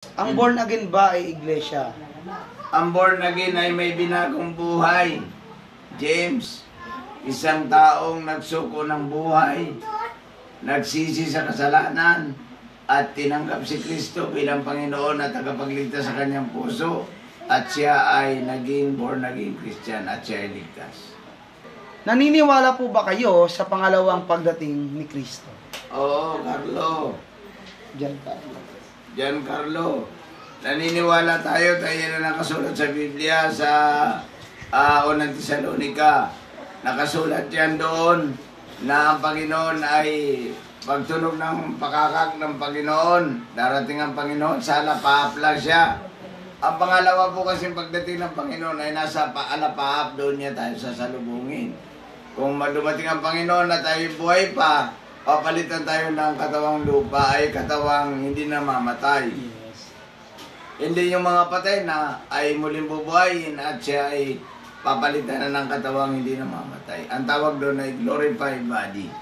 Ang born again ba ay iglesia? Ang born again ay may binagong buhay. James, isang taong nagsuko ng buhay, nagsisi sa kasalanan, at tinanggap si Kristo bilang Panginoon at tagapagligtas sa kanyang puso, at siya ay naging born again Christian at siya ay ligtas. Naniniwala po ba kayo sa pangalawang pagdating ni Kristo? Oo, Carlo. Giancarlo. Naniniwala tayo na nakasulat sa Biblia sa Unang Tesalonica. Nakasulat yan doon na ang Panginoon ay pagtunog ng pakakak ng Panginoon. Darating ang Panginoon, sana paapla siya. Ang pangalawa po kasi pagdating ng Panginoon ay nasa alapaap, doon niya tayo sasalubungin. Kung madumating ang Panginoon na tayo buhay pa, papalitan tayo ng katawang lupa ay katawang hindi namamatay. Yes. Hindi yung mga patay na ay muling bubuhayin at siya ay papalitan na ng katawang hindi namamatay. Ang tawag doon ay glorified body.